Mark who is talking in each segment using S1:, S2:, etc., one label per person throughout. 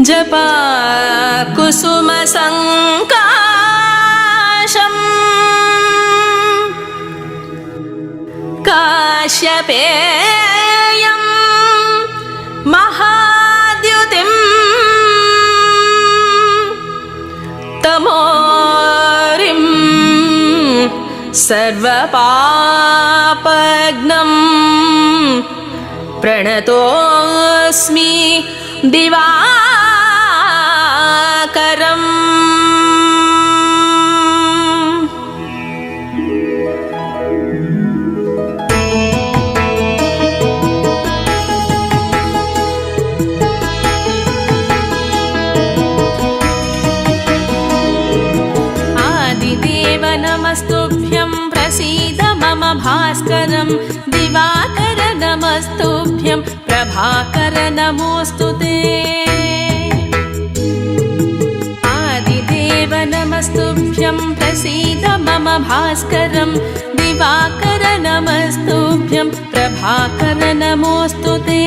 S1: जपा कुसुम संकाशम् काश्यपेयं महाद्युतिम् तमोरिं सर्वपापघ्नं प्रणतोऽस्मि दिवाकरम्। आदिदेव नमस्तुभ्यं प्रसीद मम भास्करं दिवाकर नमस्तुभ्यं प्रभाकर नमोऽस्तुते। आदिदेव नमस्तुभ्यं प्रसीद मम भास्करं दिवाकर नमस्तुभ्यं प्रभाकर नमोऽस्तुते।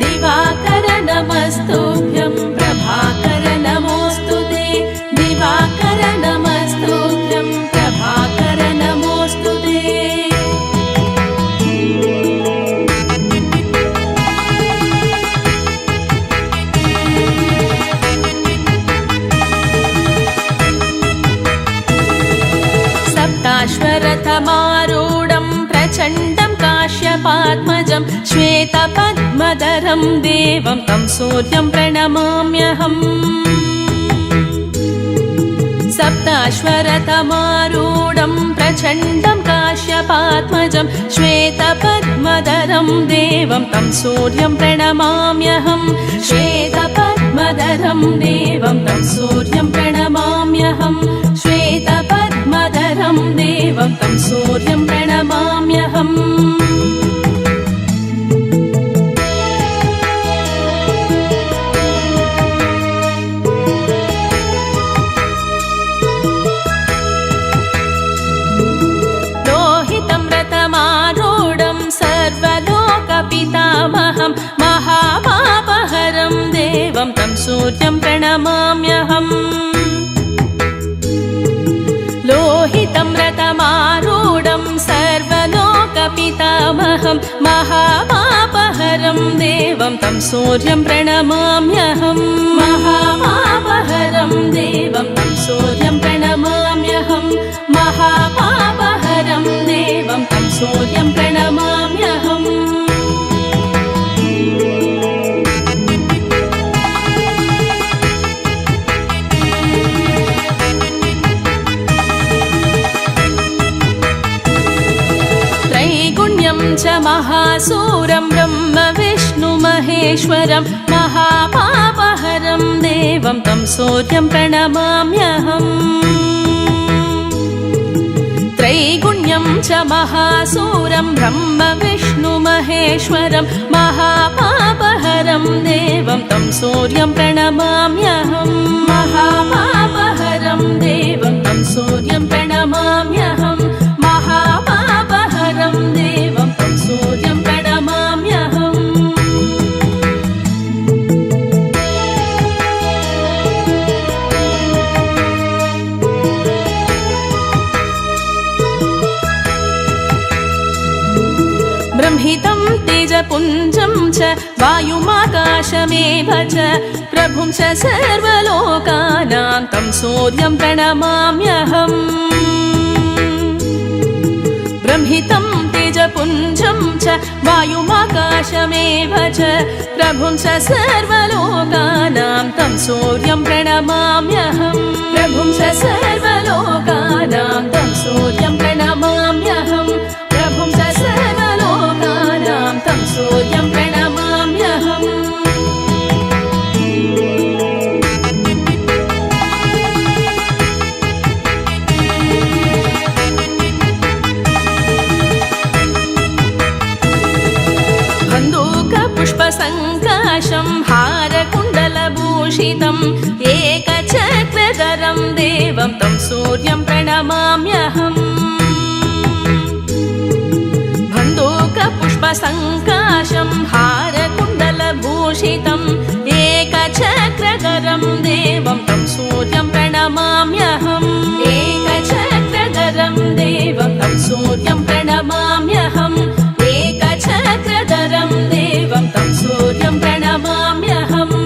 S1: दिवाकर नमस्तुभ्यं प्रभाकर नमोऽस्तुते। दिवाकर नमस्तुभ्यं प्रभाकर नमोऽस्तुते। सप्ताश्वरथमारूढं प्रचण्डं काश्यपात्मजं श्वेतपद्मधरं देवं तं सूर्यं प्रणमाम्यहम्। सप्ताश्वरथमारूढं प्रचण्डं काश्यपात्मजं श्वेतपद्मधरं देवं तं सूर्यं प्रणमाम्यहम्। श्वेतपद्मधरं देवं तं सूर्यं प्रणमाम्यहम्। श्वेतपद्मधरं देवं तं सूर्यं प्रणमाम्यहम्। सर्वलोकपितामहं महापापहरं देवं तं सूर्यं प्रणमाम्यहम्। लोहितं रथमारूढं सर्वलोकपितामहं महापापहरं देवं तं सूर्यं प्रणमाम्यहम्। महापापहरं देवं तं सूर्यं प्रणमाम्यहम्। महापापहरं देवं तं सूर्यं प्रणमाम्यहम्। त्रैगुण्यं च महासूरं ब्रह्म विष्णु महेश्वरं महापापहरं देवं तं सूर्यं प्रणमाम्यहम्। त्रैगुण्यं च महासूरं ब्रह्म विष्णु महेश्वरं महापापहरं देवं तं सूर्यं प्रणमाम्यहम्। महापापहरं देवं तं सूर्यं प्रणमाम्यहम्। महापापहरं देवं तं सूर्यं प्रणमाम्यहम्। ब्रह्मितं तेजपुञ्जं च वायुमाकाशमेव च प्रभुं च सर्वलोकानां तं सूर्यं प्रणमाम्यहम्। ब्रह्मितं तेजपुञ्जं च वायुमाकाशमेव च प्रभुं च सर्वलोकानां तं सूर्यं प्रणमाम्यहम्। प्रभुं च सर्वलोकानां तं सूर्यं प्रणमाम्यहम्। प्रभुं च सर्वलोकानां तं सूर्यं प्रणमाम्यहम्। बन्दूकपुष्पसङ्काशं हारकुण्डलभूषितम् एकचक्रधरं देवं तं सूर्यं प्रणमाम्यहम्। बन्दूक पद्मसङ्काशं हारकुण्डलभूषितम् एकचक्रधरं देवं तं सूर्यं प्रणमाम्यहम् एकचक्रधरं देवं तं सूर्यं प्रणमाम्यहम् एकचक्रधरं देवं तं सूर्यं प्रणमाम्यहम्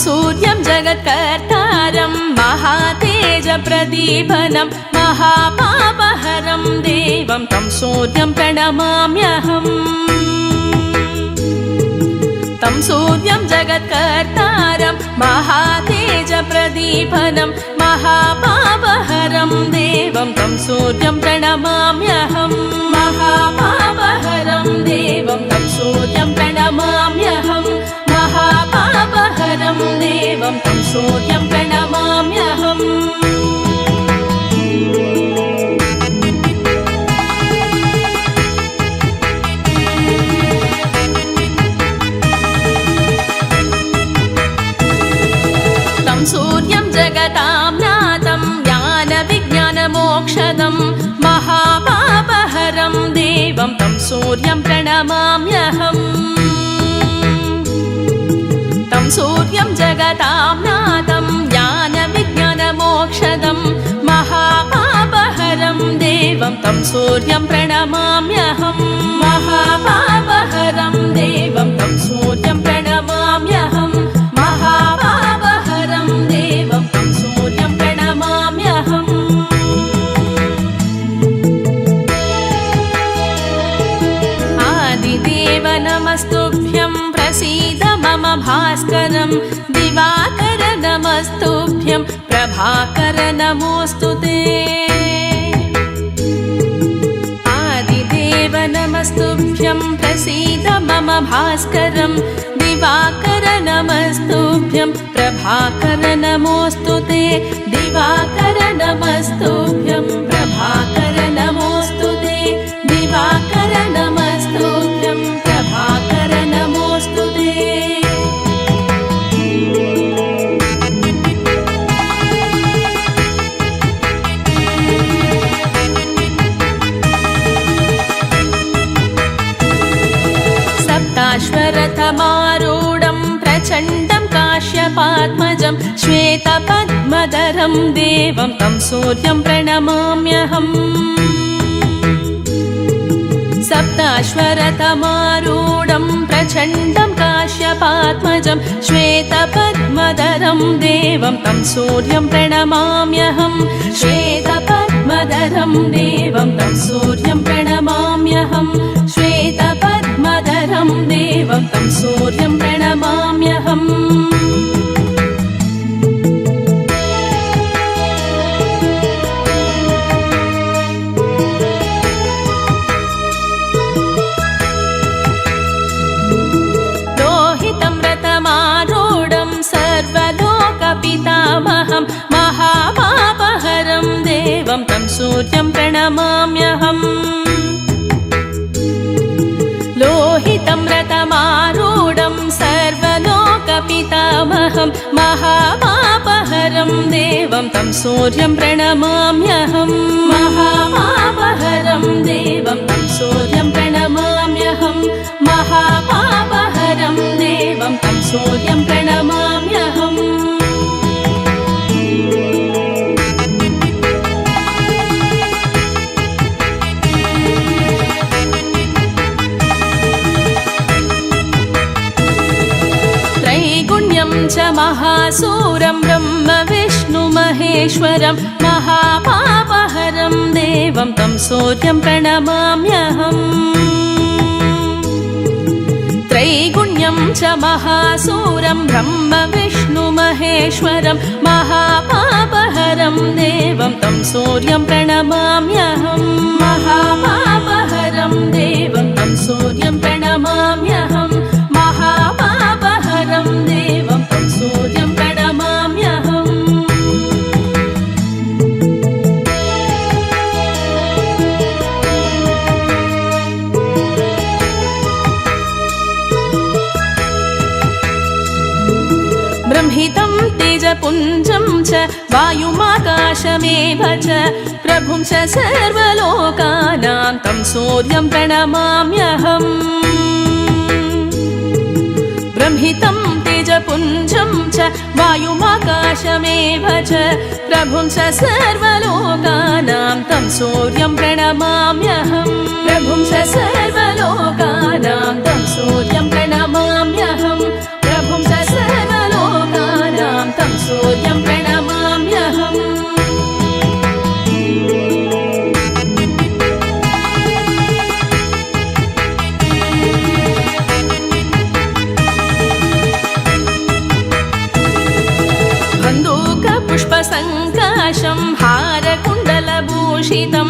S1: सूर्यं जगत्कर्तारं महातेजप्रदीपनं महापापहरं देवं तं सूर्यं प्रणमाम्यहम् तं सूर्यं जगत्कर्तारं महातेजप्रदीपनं महापापहरं देवं तं सूर्यं प्रणमाम्यहम् महापापहरं देवं तं सूर्यं प्रणमाम्यहम् महापापहरं देवं तं सूर्यं प्रणमाम्यहम् तं सूर्यं जगतां नाथं ज्ञानविज्ञानमोक्षदं महापापहरं देवं तं सूर्यं प्रणमाम्यहम् तं सूर्यं जगतां नाथं ज्ञानविज्ञानमोक्षदं महापापहरं देवं तं सूर्यं प्रणमाम्यहम् महापापहरं देवं तं सूर्यं प्रणमाम्यहम् महापापहरं देवं तं सूर्यं प्रणमाम्यहम् आदिदेव नमस्तुभ्यं प्रसीद मम भास्करं दिवाकर नमस्तुभ्यं प्रभाकर नमोऽस्तु ते आदिदेव नमस्तुभ्यं प्रसीद मम भास्करं दिवाकर नमस्तुभ्यं प्रभाकर नमोऽस्तु ते दिवाकर नमस्तुभ्यं प्रभाकर नमोऽस्तु ते दिवाकर नमस्तुभ्यं प्रभाकर नमोऽस्तु ते सप्ताश्वरथमारूढं प्रचण्डं काश्यपात्मजं श्वेतपद्मधरं देवं तं सूर्यं प्रणमाम्यहम् सप्ताश्वरथमारूढं प्रचण्डं काश्यपात्मजं श्वेतपद्मधरं देवं तं सूर्यं प्रणमाम्यहम् श्वेतपद्मधरं देवं तं सूर्यं प्रणमाम्यहम् श्वेतपद्मधरं देवं तं सूर्यं प्रणमाम्यहम् सर्वलोकपितामहं महापापहरं देवं तं सूर्यं प्रणमाम्यहम् लोहितं रथमारूढं सर्वलोकपितामहं महापापहरं देवं तं सूर्यं प्रणमाम्यहम् महापापहरं देवं तं सूर्यं प्रणमाम्यहम् महापापहरं देवं तं सूर्यं प्रणमाम्यहम् त्रैगुण्यं च महासूरं ब्रह्म विष्णु महेश्वरं महापापहरं देवं तं सूर्यं प्रणमाम्यहम् त्रैगुण्यं च महासूरं ब्रह्म विष्णु महेश्वरं महापापहरं देवं तं सूर्यं प्रणमाम्यहम् महापापहरं देवं तं सूर्यं प्रणमाम्यहम् महापापहरं देवं तं सूर्यं प्रणमाम्यहम् तेजपुञ्जं च वायुमाकाशमेव च प्रभुं च सर्वलोकानां तं सूर्यं प्रणमाम्यहम् ब्रह्मितं तेजपुञ्जं च वायुमाकाशमेव च प्रभुं च सर्वलोकानां तं सूर्यं प्रणमाम्यहम् प्रभुं च सर्वलोकानां तं सूर्यं प्रणमाम्यहम् प्रभुं च सर्वलोकानां तं सूर्यं प्रणमाम्यहम् पुष्पसङ्काशं हारकुण्डलभूषितं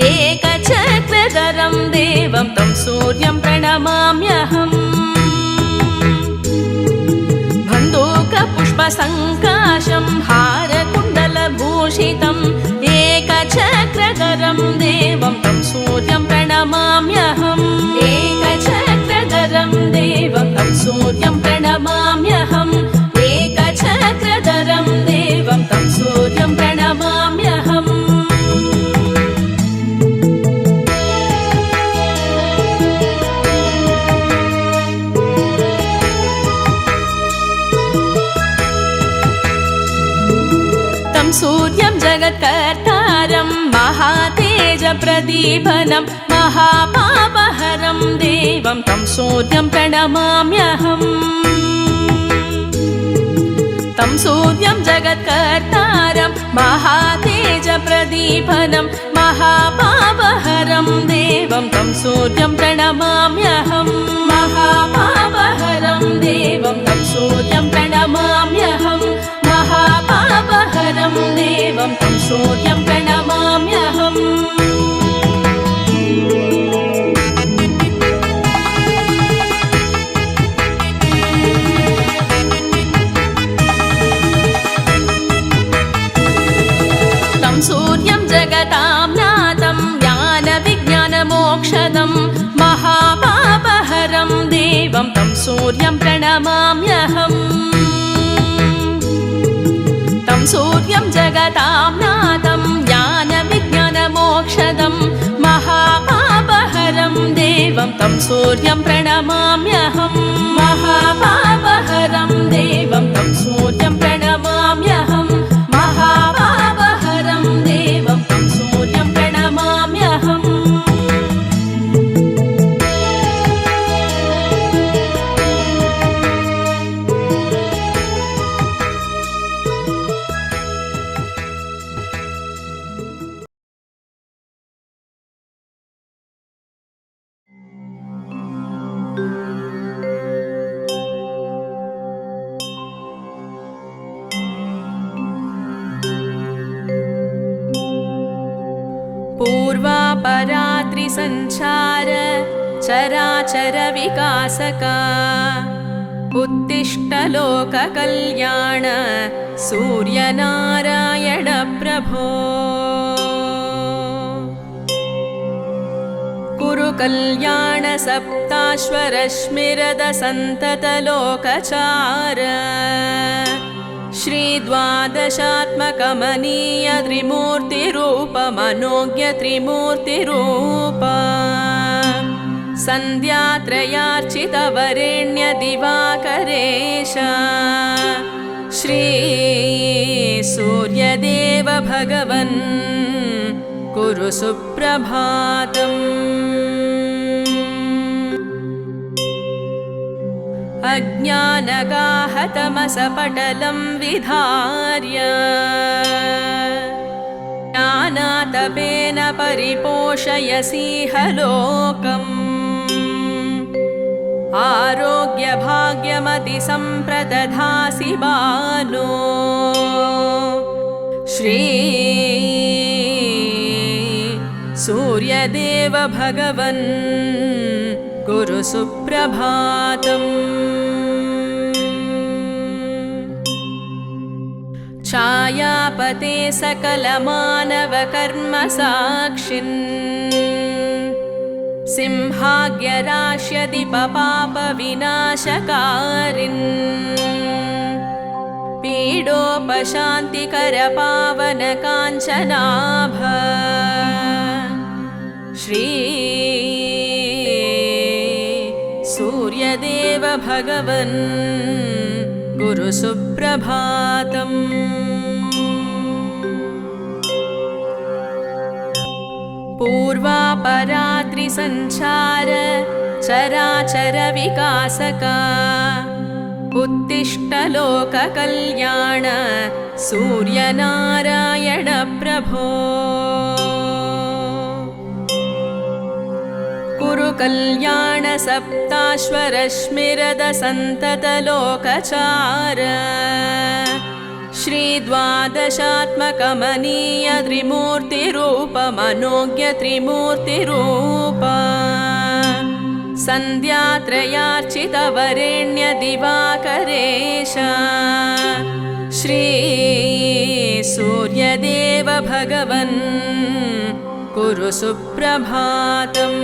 S1: एकचक्रधरं देवं तं सूर्यं प्रणमाम्यहम् बन्धूकपुष्पसङ्काशं हारकुण्डलभूषितं एकचक्रधरं देवं तं सूर्यं प्रणमाम्यहम् एकचक्रधरं देवं तं सूर्यं प्रणमाम्यहम् एकचक्रधरं देवं तं सूर्यं प्रणमाम्यहम् तं सूर्यं जगत्कर्तारं महातेजप्रदीपनं महापापहरं देवं तं सूर्यं प्रणमाम्यहम् तं सूर्यं जगत्कर्तारं महातेजप्रदीपनं महापापहरं देवं तं सूर्यं प्रणमाम्यहम् महापापहरं देवं तं सूर्यं प्रणमाम्यहम् महापापहरं देवं तं सूर्यं प्रणमाम्यहम् सूर्यं जगतां नाथं ज्ञानविज्ञानमोक्षदं महापापहरं देवं तं सूर्यं प्रणमाम्यहम् तं सूर्यं जगतां नाथं ज्ञानविज्ञानमोक्षदं महापापहरं देवं तं सूर्यं प्रणमाम्यहम् महापापहरं देवं तं सूर्यं प्रणमाम्यहम् महापापहरं देवं तं सूर्यं प्रणमाम्यहम् पूर्वापरात्रिसञ्चार चराचर विकासका उत्तिष्ठ लोककल्याण सूर्यनारायण प्रभो कुरु कल्याण सप्ताश्वरश्मिरद सन्तत लोकचार श्री द्वादशात्मकमनीय त्रिमूर्तिरूपमनोज्ञ त्रिमूर्तिरूप सन्ध्यात्रयार्चितवरेण्य दिवाकरेश श्री सूर्यदेव भगवन् कुरु सुप्रभातम् अज्ञानगाहतमसपटलं विधार्य ज्ञानातपेन परिपोषयसीह लोकम् आरोग्यभाग्यमतिसम्प्रदधासि बालो श्री सूर्यदेव भगवन् कुरु सुप्रभातम् छायापते सकलमानवकर्मसाक्षिन् सिंहाग्यराश्यदिपपापविनाशकारिन् पीडोपशान्तिकर पावन काञ्चनाभ श्री सूर्यदेव भगवन् गुरु सुप्रभातम्। पूर्वापरात्रिसञ्चार चराचर विकासका उत्तिष्ठ लोककल्याण सूर्यनारायण प्रभो। कुरु कल्याण सप्ताश्वरश्मिरद सन्तत लोकचार श्री द्वादशात्मकमनीय त्रिमूर्तिरूप मनोज्ञ त्रिमूर्तिरूप सन्ध्यात्रयार्चित वरेण्य दिवाकरेश श्री सूर्यदेव भगवन् कुरु सुप्रभातम्।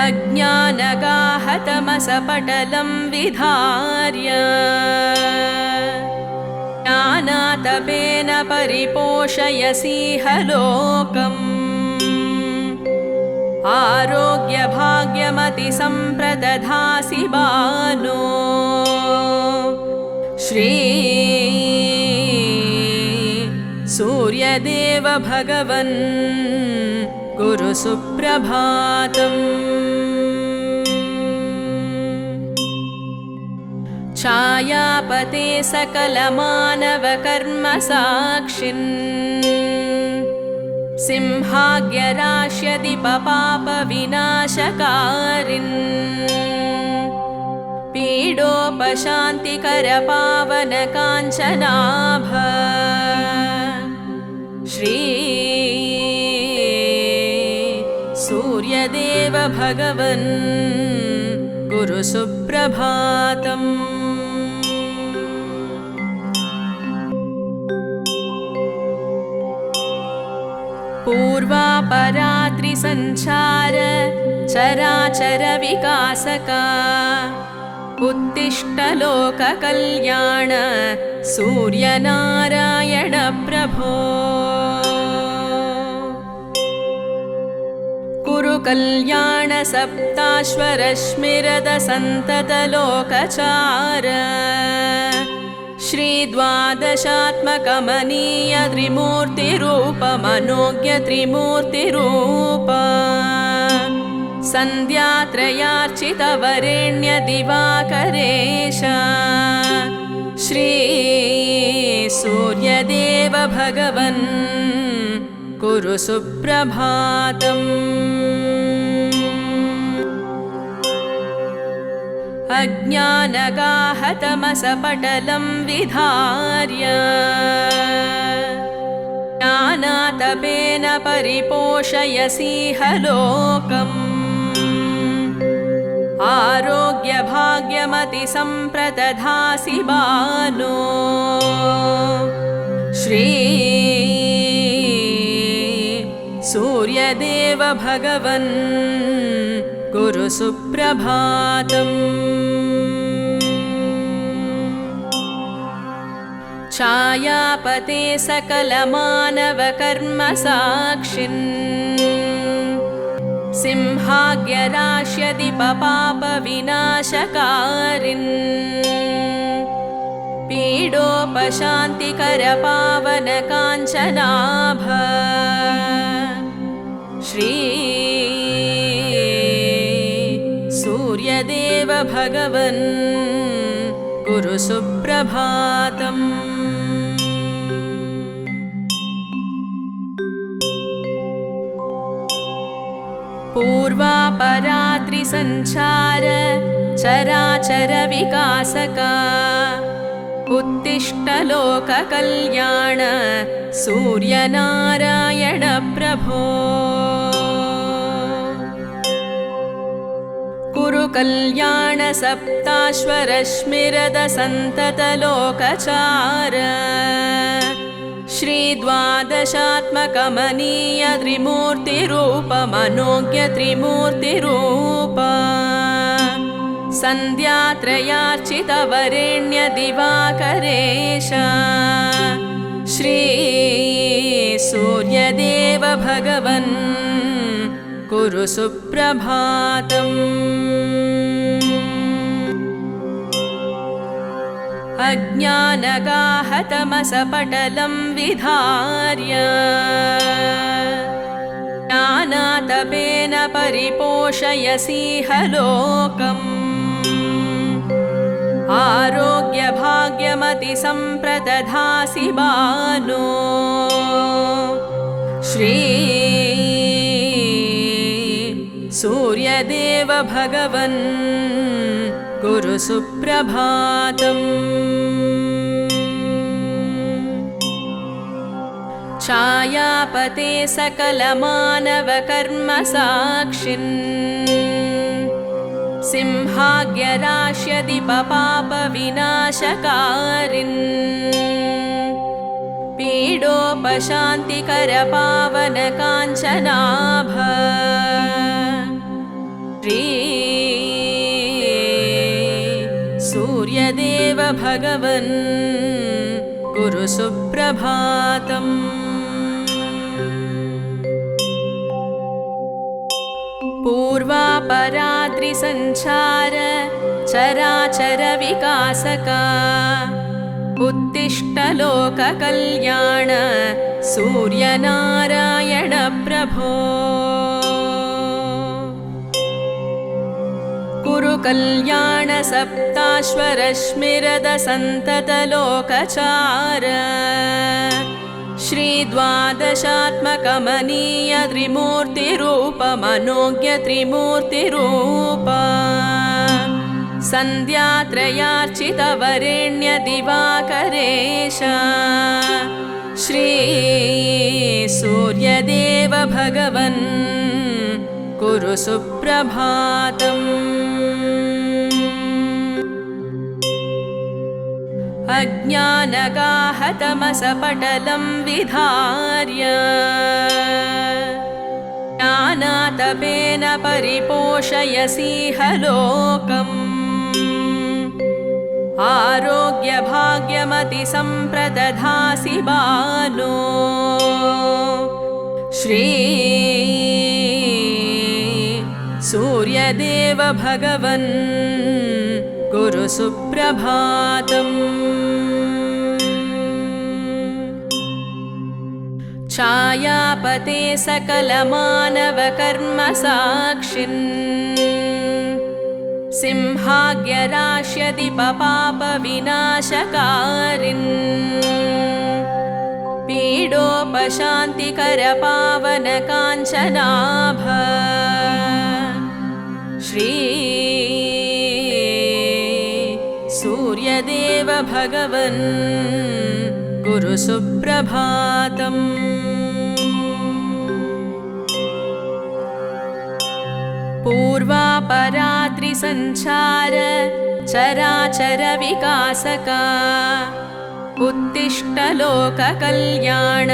S1: अज्ञानगाहतमसपटलं विधार्य ज्ञानातपेन परिपोषयसीह लोकम् आरोग्यभाग्यमतिसम्प्रदधासि बालो श्री सूर्यदेव भगवन् गुरु सुप्रभातम्। छायापते सकलमानवकर्मसाक्षिन् सिंहाग्यराश्यदिपपापविनाशकारिन् पीडोपशान्तिकर पावन काञ्चनाभ श्री सूर्यदेव भगवन् गुरु सुप्रभातम्। पूर्वापरात्रिसञ्चार चराचर विकासका उत्तिष्ठ लोककल्याण सूर्यनारायण प्रभो। कुरु कल्याण सप्ताश्वरश्मिरद सन्तत लोकचार श्री द्वादशात्मकमनीय त्रिमूर्तिरूप मनोज्ञ त्रिमूर्तिरूप सन्ध्यात्रयार्चित वरेण्य दिवाकरेश श्री सूर्यदेव भगवन् कुरु सुप्रभातम्। अज्ञानगाहतमसपटलं विधार्य ज्ञानातपेन परिपोषयसीह लोकम् आरोग्यभाग्यमतिसम्प्रदधासि बालो श्री सूर्यदेव भगवन् गुरु सुप्रभातम्। छायापते सकलमानवकर्मसाक्षिन् सिंहाग्यराश्यदिपपापविनाशकारिन् पीडोपशान्तिकर पावन काञ्चनाभ श्री सूर्यदेव भगवन् गुरु सुप्रभातम्। पूर्वापरात्रिसञ्चार चराचर विकासका उत्तिष्ठ लोककल्याण सूर्यनारायण प्रभो। कुरु कल्याण सप्ताश्वरश्मिरद सन्तत लोकचार श्री द्वादशात्मकमनीय त्रिमूर्तिरूप मनोज्ञ त्रिमूर्तिरूप सन्ध्यात्रयार्चितवरेण्यदिवाकरेश श्री सूर्यदेव भगवन् कुरु सुप्रभातम्। अज्ञानगाहतमसपटलं विधार्य ज्ञानातपेन परिपोषयसीह लोकम्। आरोग्यभाग्यमतिसम्प्रदधासि बालो श्री सूर्यदेव भगवन् कुरु सुप्रभातम्। छायापते सकलमानवकर्मसाक्षिन् सिंहाग्यराश्यदिपपापविनाशकारिन् पीडोपशान्तिकरपावनकाञ्चनाभ श्री सूर्यदेव भगवन् कुरु सुप्रभातम्। पूर्वापराद्रिसञ्चार चराचर विकासका उत्तिष्ठ लोककल्याण सूर्यनारायण प्रभो। कुरु कल्याण सप्ताश्वरश्मिरद सन्तत लोकचार श्री द्वादशात्मकमनीय त्रिमूर्तिरूप मनोज्ञ त्रिमूर्तिरूप सन्ध्यात्रयार्चितवरेण्य दिवाकरेश श्री सूर्यदेव भगवन् कुरु सुप्रभातम्। अज्ञानगाहतमसपटलं विधार्य ज्ञानातपेन परिपोषयसीह लोकम्। आरोग्यभाग्यमतिसम्प्रदधासि बालो श्री सूर्यदेव भगवन् कुरु सुप्रभातम्। छायापते सकलमानवकर्मसाक्षिन् सिंहाग्यराश्यदिपपापविनाशकारिन् पीडोपशान्तिकरपावनकाञ्चनाभ श्री सूर्यदेव भगवन् कुरु सुप्रभातम्। पूर्वापराद्रिसञ्चार चराचर विकासका उत्तिष्ठ लोककल्याण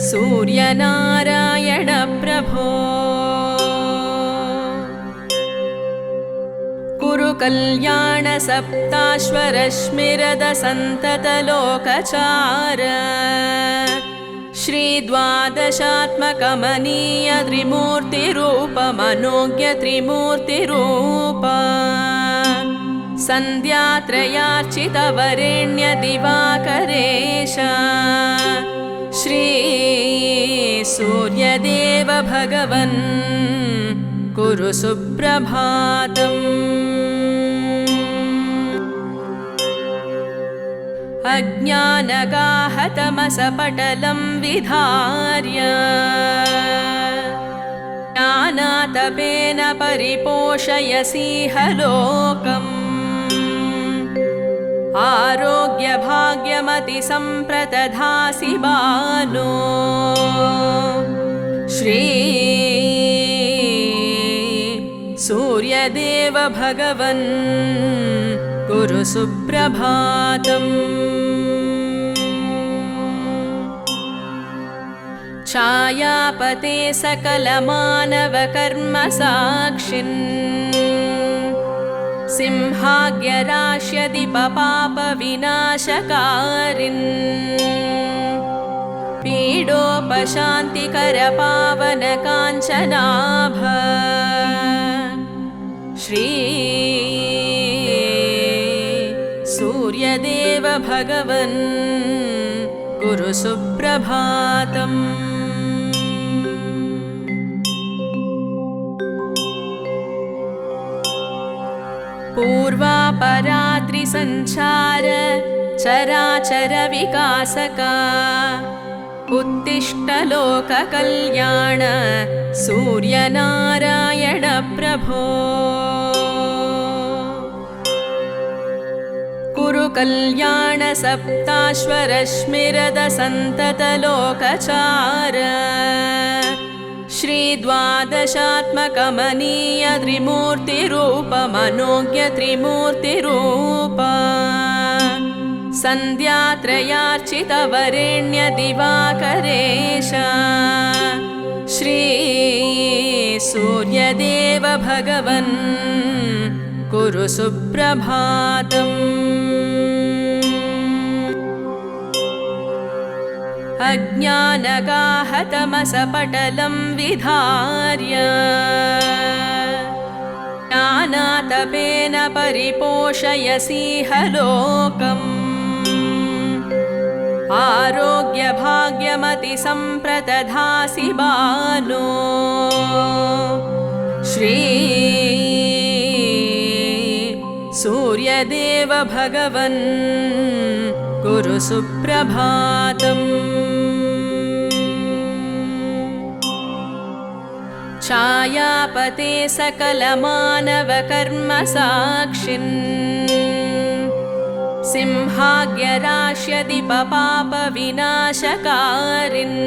S1: सूर्यनारायण प्रभो। कुरु कल्याण सप्ताश्वरश्मिरद सन्तत लोकचार श्री द्वादशात्मकमनीय त्रिमूर्तिरूप मनोज्ञ त्रिमूर्तिरूप सन्ध्यात्रयार्चितवरेण्य दिवाकरेश श्री सूर्यदेव भगवन् कुरु सुप्रभातम्। अज्ञानगाहतमसपटलं विधार्य ज्ञानातपेन परिपोषयसीह लोकम्। आरोग्यभाग्यमतिसम्प्रदधासि बालो श्री सूर्यदेव भगवन् कुरु सुप्रभातम्। छायापते सकलमानवकर्मसाक्षिन् सिंहाग्यराश्यदिपपापविनाशकारिन् पीडोपशान्तिकरपावनकाञ्चनाभ श्री सूर्यदेव भगवन् कुरु सुप्रभातम्। पूर्वापरात्रिसञ्चार चराचर विकासका उत्तिष्ठ लोककल्याण सूर्यनारायण प्रभो कुरु कल्याण सप्ताश्वरश्मिरद सन्तत लोकचार श्री द्वादशात्मकमनीय त्रिमूर्तिरूप मनोज्ञ त्रिमूर्तिरूप सन्ध्यात्रयार्चित वरेण्य दिवाकरेश श्री सूर्यदेव भगवन् कुरु सुप्रभातम्। अज्ञानगाहतमसपटलं विधार्य ज्ञानातपेन परिपोषयसीह लोकम् आरोग्यभाग्यमतिसम्प्रदधासि बालो श्री सूर्यदेव भगवन् कुरु सुप्रभातम्। छायापते सकलमानवकर्मसाक्षिन् सिंहाग्यराश्यदिपपापविनाशकारिन्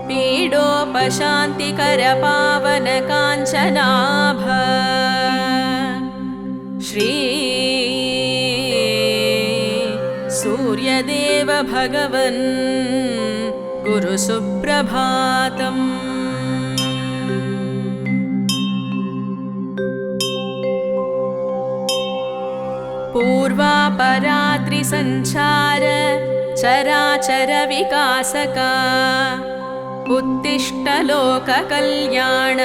S1: पीडोपशान्तिकरपावनकाञ्चनाभ श्री सूर्यदेव भगवन् कुरु सुप्रभातम्। पूर्वापरात्रिसञ्चार चराचर विकासका उत्तिष्ठ लोककल्याण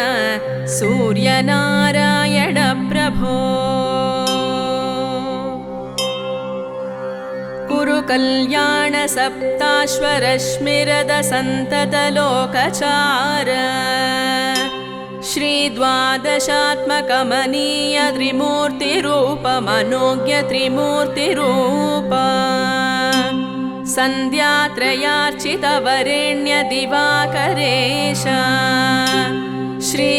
S1: सूर्यनारायण प्रभो कुरु कल्याण सप्ताश्वरश्मिरद सन्तत लोकचार श्री द्वादशात्मकमनीय त्रिमूर्तिरूप मनोज्ञ त्रिमूर्तिरूप सन्ध्यात्रयार्चित वरेण्य दिवाकरेश श्री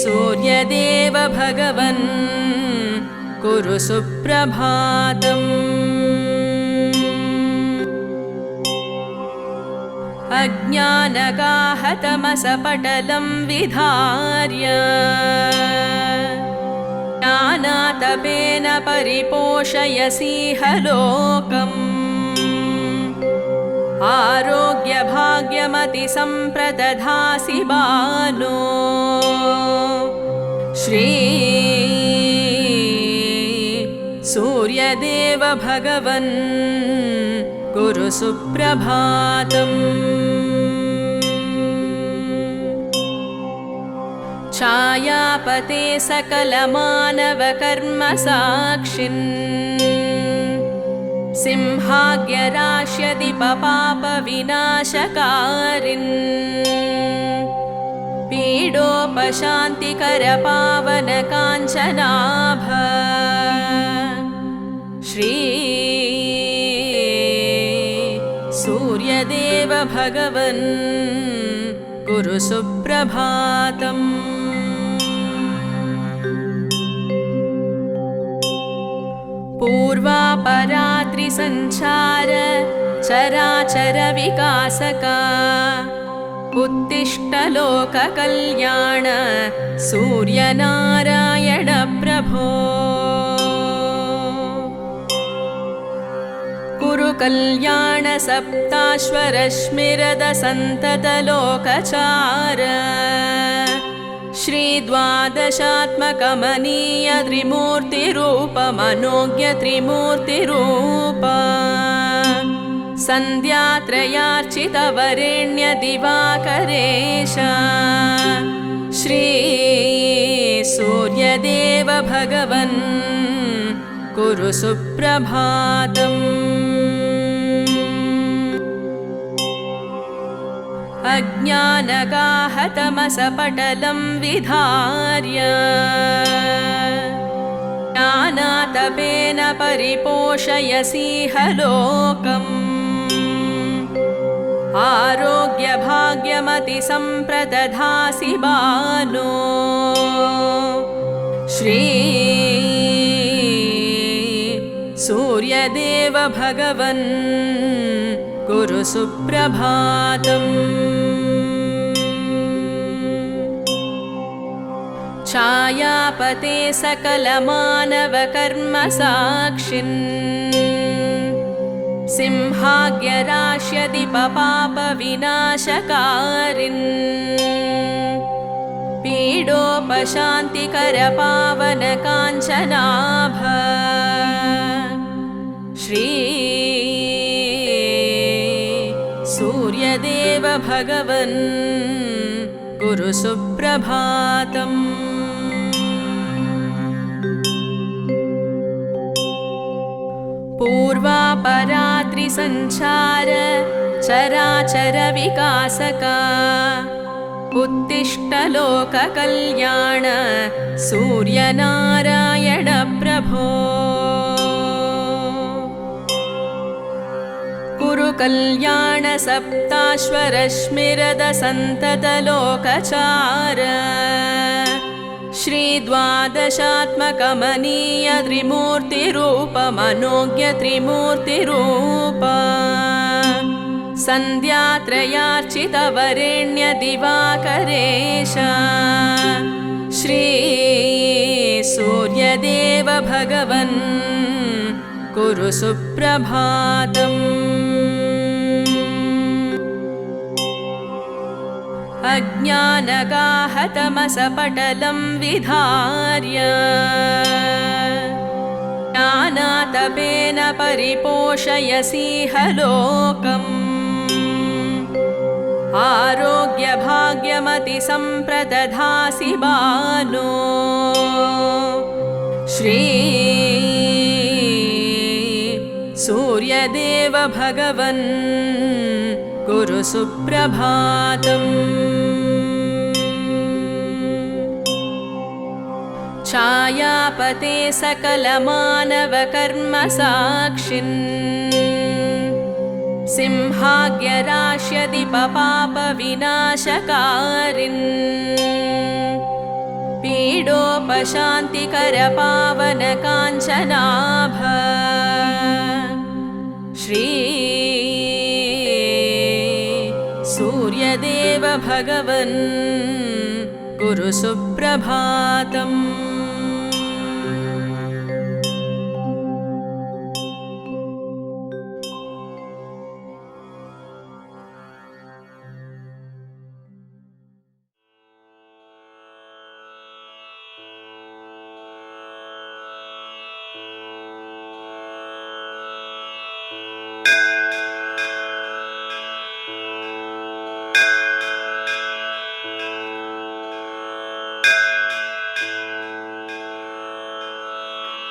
S1: सूर्यदेव भगवन् कुरु सुप्रभातम्। अज्ञानगाहतमसपटलं विधार्य ज्ञानातपेन परिपोषयसीह लोकम् आरोग्यभाग्यमतिसम्प्रदधासि बालो श्री सूर्यदेव भगवन् कुरु सुप्रभातम्। छायापते सकलमानवकर्मसाक्षिन् सिंहाग्यराश्यदिपपापविनाशकारिन् पीडोपशान्तिकरपावनकाञ्चनाभ श्री सूर्यदेव भगवन् कुरु सुप्रभातम्। पूर्वापरात्रिसञ्चार चराचर विकासका उत्तिष्ठ लोककल्याण सूर्यनारायण प्रभो कुरु कल्याण सप्ताश्वरश्मिरद सन्तत लोकचार श्रीद्वादशात्मकमनीय त्रिमूर्तिरूपमनोज्ञ त्रिमूर्तिरूप सन्ध्यात्रयार्चितवरेण्य दिवाकरेश श्री सूर्यदेव भगवन् कुरु सुप्रभातम्। अज्ञानगाहतमसपटलं विधार्य ज्ञानातपेन परिपोषयसीह लोकम् आरोग्यभाग्यमतिसम्प्रदधासि बालो श्री सूर्यदेव भगवन् कुरु सुप्रभातम्। छायापते सकलमानवकर्मसाक्षिन् सिंहाग्यराश्यदिपपापविनाशकारिन् पीडोपशान्तिकरपावनकाञ्चनाभ श्री सूर्यदेव भगवन् कुरु सुप्रभातम्। पूर्वापरात्रिसञ्चार चराचरविकासका उत्तिष्ठ लोककल्याण सूर्यनारायण प्रभो कुरु कल्याण सप्ताश्वरश्मिरद सन्ततलोकचार श्रीद्वादशात्मकमनीय त्रिमूर्तिरूपमनोज्ञ त्रिमूर्तिरूप सन्ध्यात्रयार्चितवरेण्य दिवाकरेश श्री सूर्यदेव भगवन् कुरु सुप्रभातम्। अज्ञानगाहतमसपटलं विधार्य ज्ञानातपेन परिपोषयसीह लोकम् आरोग्यभाग्यमतिसम्प्रदधासि बालो श्री सूर्यदेव भगवन् कुरु सुप्रभातम्। छायापते सकलमानवकर्मसाक्षिन् सिंहाग्यराश्यदिपपापविनाशकारिन् पीडोपशान्तिकरपावनकाञ्चनाभ श्री सूर्यदेव भगवन् कुरु सुप्रभातम्।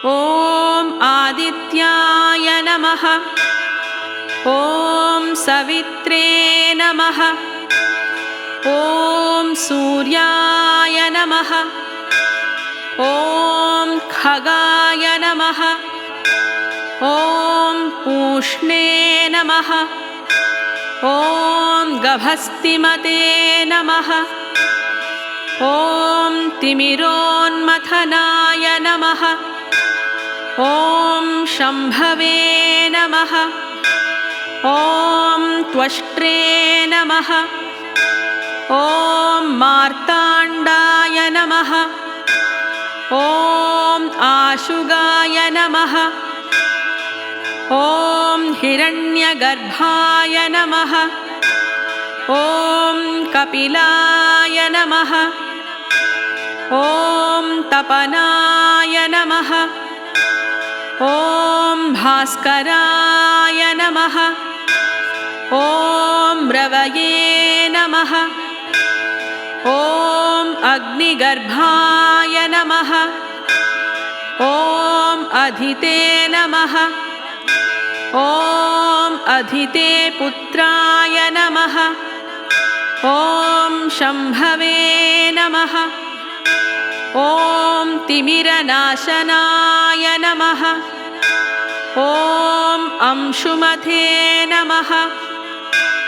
S1: ॐ आदित्याय नमः। ॐ सवित्रे नमः। ॐ सूर्याय नमः। ॐ खगाय नमः। ॐ पूष्णे नमः। ॐ गभस्तिमते नमः। ॐ तिमिरोन्मथनाय नमः। ॐ शम्भवे नमः। ॐ त्वष्ट्रे नमः। ॐ मार्ताण्डाय नमः। ॐ आशुगाय नमः। ॐ हिरण्यगर्भाय नमः। ॐ कपिलाय नमः।
S2: ॐ तपनाय नमः। ॐ भास्कराय नमः। ॐ रवये नमः। ॐ अग्निगर्भाय नमः। ॐ अधिते नमः। ॐ अधिते पुत्राय नमः। ॐ शम्भवे नमः। ॐ तिमिरनाशनाय नमः। ॐ अंशुमते नमः।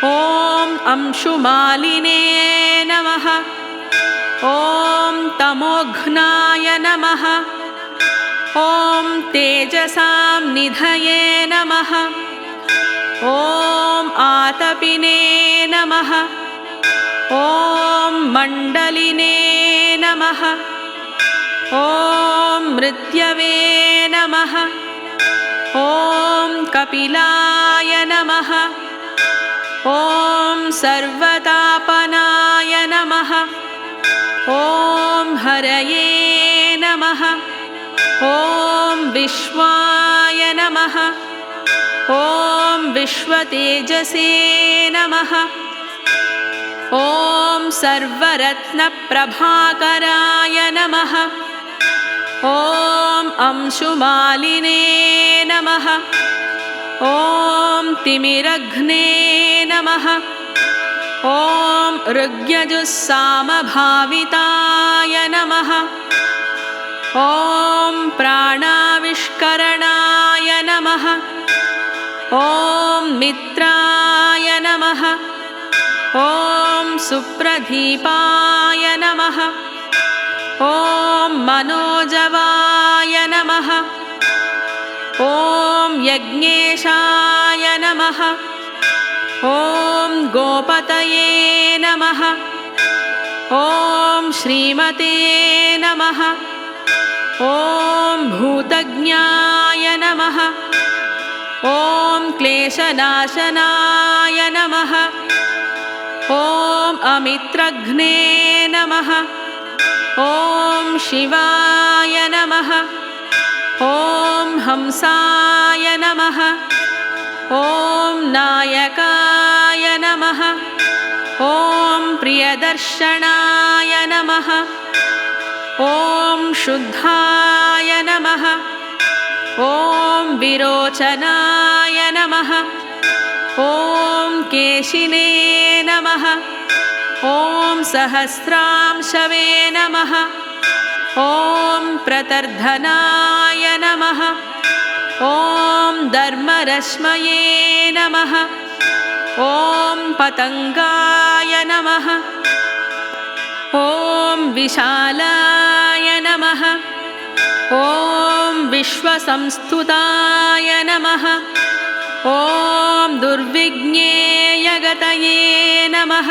S2: ॐ अंशुमालिने नमः। ॐ तमोघ्नाय नमः। ॐ तेजसां निधये नमः। ॐ आतपिने नमः। ॐ मण्डलिने नमः। ॐ मृत्यवे नमः। ॐ कपिलाय नमः। ॐ सर्वतापनाय नमः। ॐ हरये नमः। ॐ विश्वाय नमः। ॐ विश्वतेजसे नमः। ॐ सर्वरत्नप्रभाकराय नमः। ॐ अंशुमालिने नमः। ॐ तिमिरघ्ने नमः। ॐ ऋग्यजुस्सामभाविताय नमः। ॐ प्राणाविष्करणाय नमः। ॐ मित्राय नमः। ॐ सुप्रदीपाय नमः। ॐ मनोजवाय नमः। ॐ यज्ञेशाय नमः। ॐ गोपतये नमः। ॐ श्रीमते नमः। ॐ भूतज्ञाय नमः। ॐ क्लेशनाशनाय नमः। ॐ अमित्रघ्ने नमः। ॐ शिवाय नमः। ॐ हंसाय नमः। ॐ नायकाय नमः। ॐ प्रियदर्शनाय नमः। ॐ शुद्धाय नमः। ॐ विरोचनाय नमः। ॐ केशिने नमः। ॐ सहस्रांशवे नमः। ॐ प्रतर्धनाय नमः। ॐ धर्मरश्मये नमः। ॐ पतङ्गाय नमः। ॐ विशालाय नमः। ॐ विश्वसंस्तुताय नमः। ॐ दुर्विज्ञेयगतये नमः।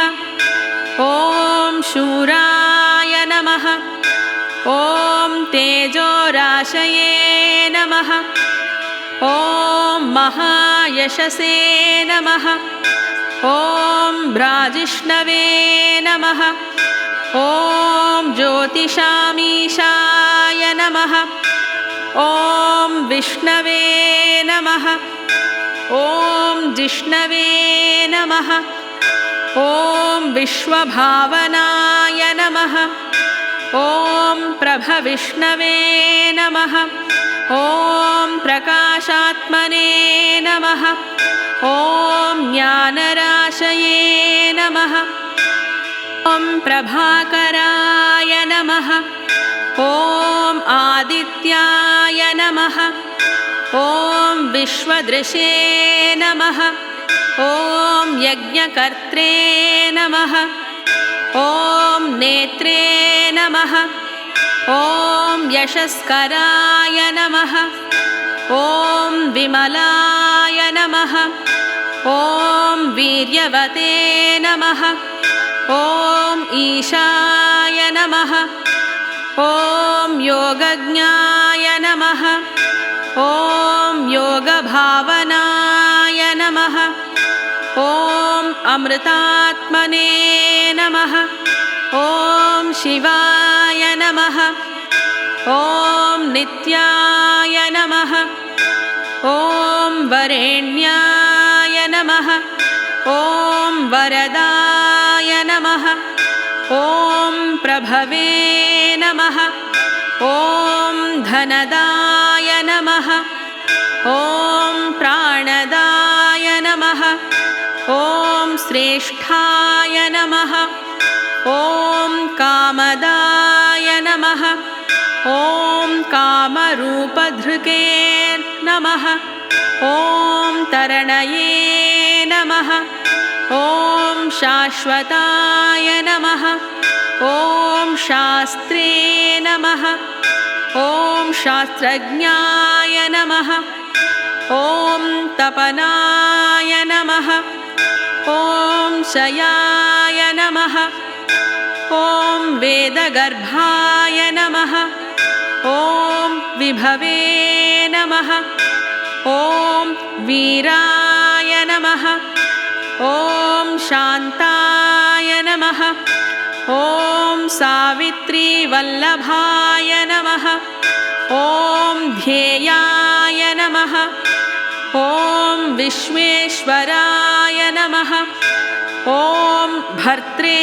S2: ॐ शूराय नमः। ॐ तेजोराशये नमः। ॐ महायशसे नमः। ॐ भ्राजिष्णवे नमः। ॐ ज्योतिषामीशाय नमः। ॐ विष्णवे नमः। ॐ जिष्णवे नमः। ॐ विश्वभावनाय नमः। ॐ प्रभविष्णवे नमः। ॐ प्रकाशात्मने नमः। ॐ ज्ञानराशये नमः। ॐ प्रभाकराय नमः। ॐ आदित्याय नमः। ॐ विश्वदृशे नमः। ॐ यज्ञकर्त्रे नमः। ॐ नेत्रे नमः। ॐ यशस्कराय नमः। ॐ विमलाय नमः। ॐ वीर्यवते नमः। ॐ ईशाय नमः। ॐ योगज्ञाय नमः। ॐ योगभावनाय नमः। ॐ अमृतात्मने नमः। ॐ शिवाय नमः। नमः ॐ नित्याय नमः ॐ वरेण्याय नमः ॐ वरदाय नमः ॐ प्रभवे नमः ॐ धनदाय नमः ॐ प्राणदाय नमः ॐ श्रेष्ठाय नमः ॐ कामदाय नमः ॐ कामरूपधृके नमः ॐ तरणये नमः ॐ शाश्वताय नमः ॐ शास्त्रे नमः ॐ शास्त्रज्ञाय नमः ॐ तपनाय नमः ॐ शयाय नमः ॐ वेदगर्भाय नमः ॐ विभवे नमः ॐ वीराय नमः ॐ शान्ताय नमः ॐ सावित्रीवल्लभाय नमः ॐ ध्येयाय नमः ॐ विश्वेश्वराय नमः ॐ भर्त्रे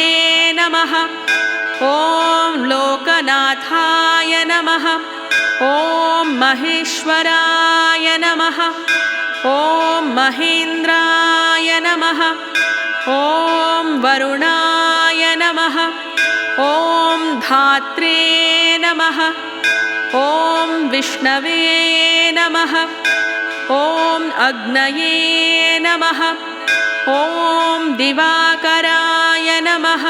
S2: नमः ॐ लोकनाथाय नमः ॐ महेश्वराय नमः ॐ महेन्द्राय नमः ॐ वरुणाय नमः ॐ धात्रे नमः ॐ विष्णवे नमः ॐ अग्नये नमः ॐ दिवाकराय नमः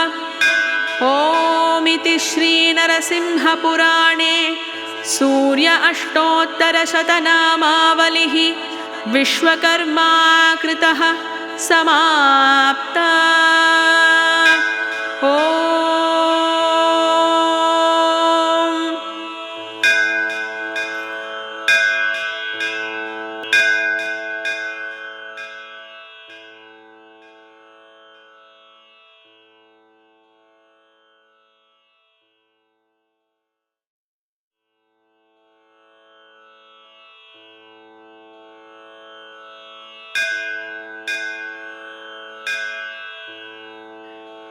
S2: ॐ इति श्रीनरसिंहपुराणे सूर्य अष्टोत्तरशतनामावलिः विश्वकर्मा कृतः समाप्ता ॐ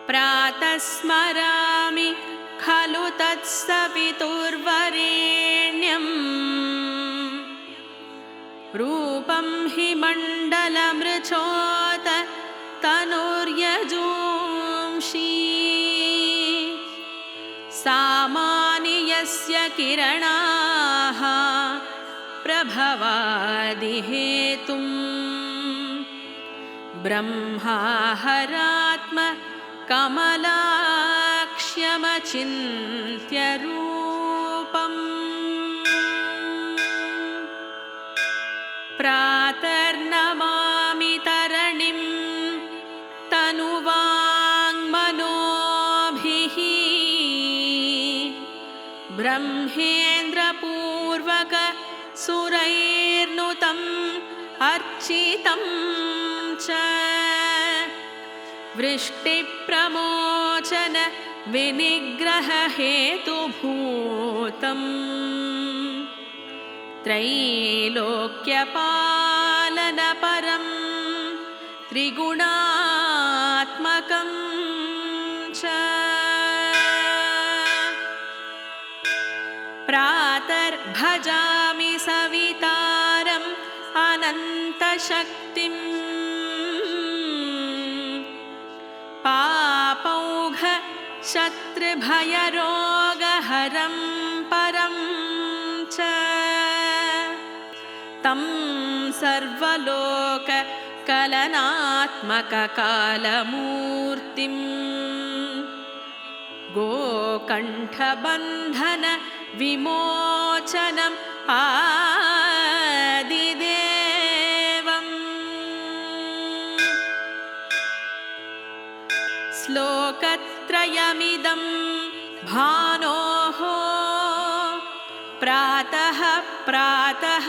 S2: प्रातः स्मरामि खलु तत्सवितुर्वरेण्यं रूपं हि मण्डलमृचोत तनुर्यजूंषि सामानि यस्य किरणाः प्रभवादिहेतुं ब्रह्माहरात्म कमलाक्ष्यमचिन्त्य रूपम् प्रातर्नमामि तरणिं तनुवाङ्मनोभिः ब्रह्मेन्द्रपूर्वक सुरैर्नुतम् अर्चितं च वृष्टिप्रमोचन विनिग्रहहेतुभूतम् त्रैलोक्यपालनपरं त्रिगुणात्मकं च प्रातर्भजामि सवितारम् अनन्तशक्तिम् पापौघ शत्रुभयरोगहरं परं च तं सर्वलोककलनात्मककालमूर्तिं गोकण्ठबन्धन विमोचनम् आदिदेवम् श्लोकत्रयमिदं भानोः प्रातः प्रातः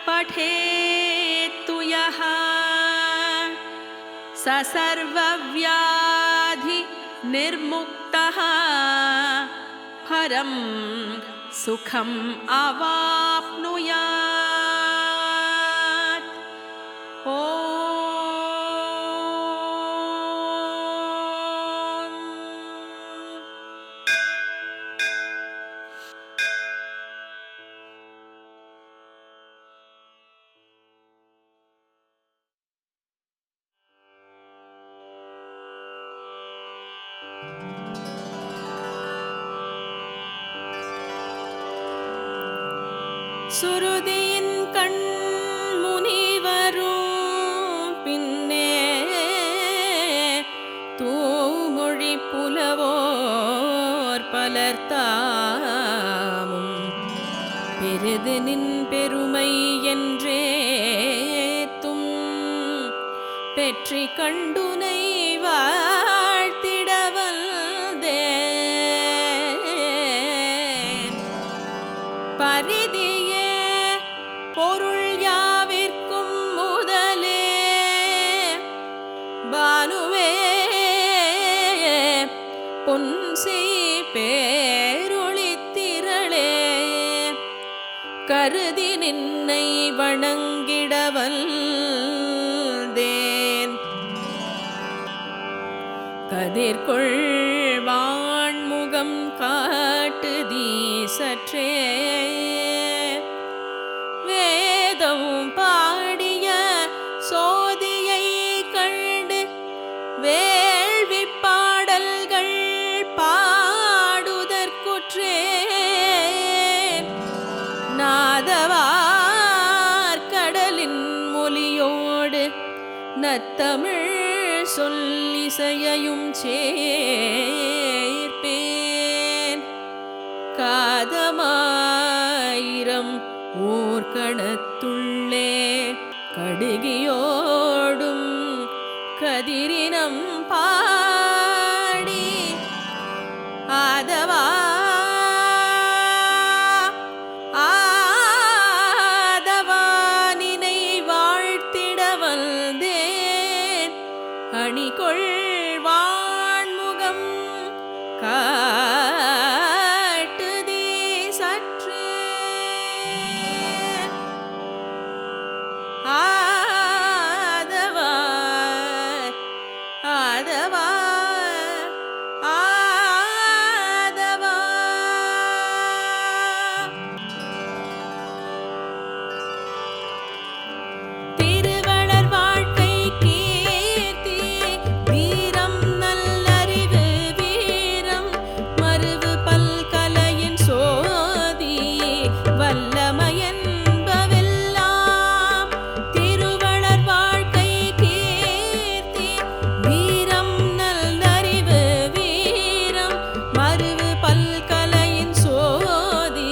S2: पठेत्तु यः स सर्वव्याधि निर्मुक्तः हरं सुखम् अवाप्नुयात्। ॐ சுருதியின் கண் முனிவரும் பின்னே தூமொழி புலவோர் பலர்த்தாமும் பெரிது நின் பெருமை என்றேத்தும் பெற்றி கண்டுனை வாழ்த்திடவல்தேன் பரிதியே பொருள் யாவிற்கும் முதலே பானுவே பொன்சி பேரொளித்திரளே கருதி நின்னை வணங்கிடவல்தேன் கதிர்கொள் வான்முகம் காட்டுதி சற்றே வேதம் பாடிய சோதியை கண்டு வேள்வி பாடல்கள் பாடுதற்குற்றேன் நாதவார் கடலின் மொழியோடு நத்தமிழ் சொல்லிசையையும் சேர்ப்பேன் காதமாயிரம் ஊர்கணத்துள்ளே கடுகியோடும் கதிரினம் பாடி ஆதவா ஆதவானினை வாழ்த்திடவல்தேன் அணிகொள் வான்முகம் காட்டுதி சற்றே ஆதவா ஆதவா ஆதவா திருவளர் வாழ்க்கை கீர்த்தி வீரம் நல்லறிவு வீரம் மருவு பல்கலையின் சோதி வல்லமையன்பவெல்லாம் திருவளர் வாழ்க்கை கீர்த்தி வீரம் நல்லறிவு வீரம் மருவு பல்கலையின் சோதி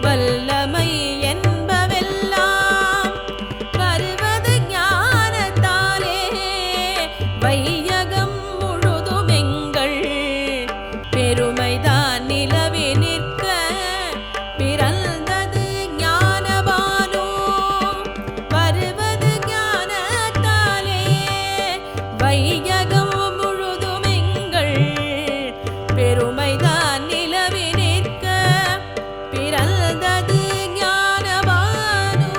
S2: வல்லமை என்பவெல்லாம் வருவது ஞானத்தாலே வையகம் முழுதுமெங்கள் பெருமைதான் நிலவி நிற்க பிறந்தது ஞானபானோ வருவது ஞானத்தாலே வையகம் முழுதுமெங்கள் பெருமைதான் நிலவி நிற்க பிறந்தது ஞானபானோ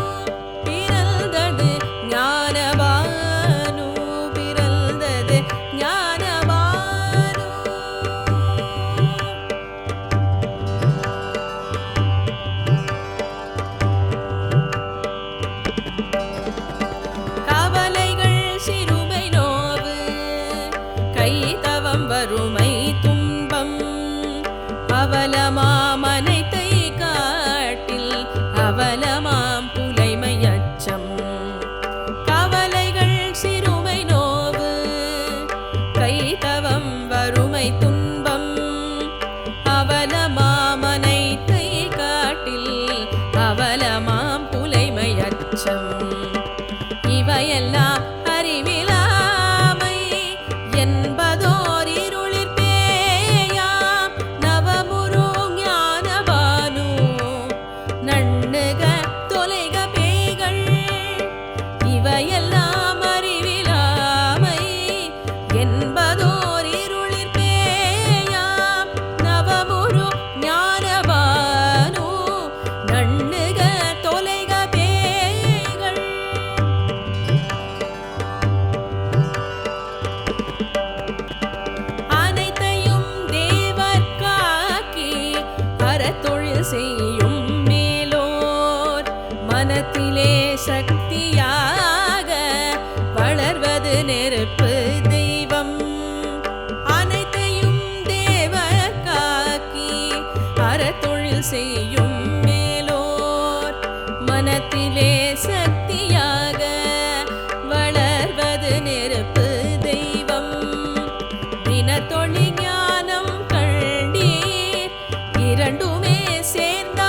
S2: பிறந்தது ஞானபானோ பிறந்தது ஞானபானோ கவலைகள் சிறுமை நோவு கைதவம் வறுமை துன்பம் அவலமாமனைத்தை காட்டில் அவலமாம் புலைமை அச்சம் கவலைகள் சிறுமை நோவு கைதவம் வறுமை துன்பம் அவலமாமனைத்தை காட்டில் அவலமாம் புலைமை அச்சம் இவையெல்லாம் அறிவிலாமை என்பதோர் இருளிற் பேயாம் நவமுரு ஞான அறத்தொழில் செய்யும் மேலோர் மனத்திலே சக்தியாக வளர்வது நெருப்பு தெய்வம். தினத்தொழி ஞானம் கண்டீர் இரண்டுமே சேர்ந்த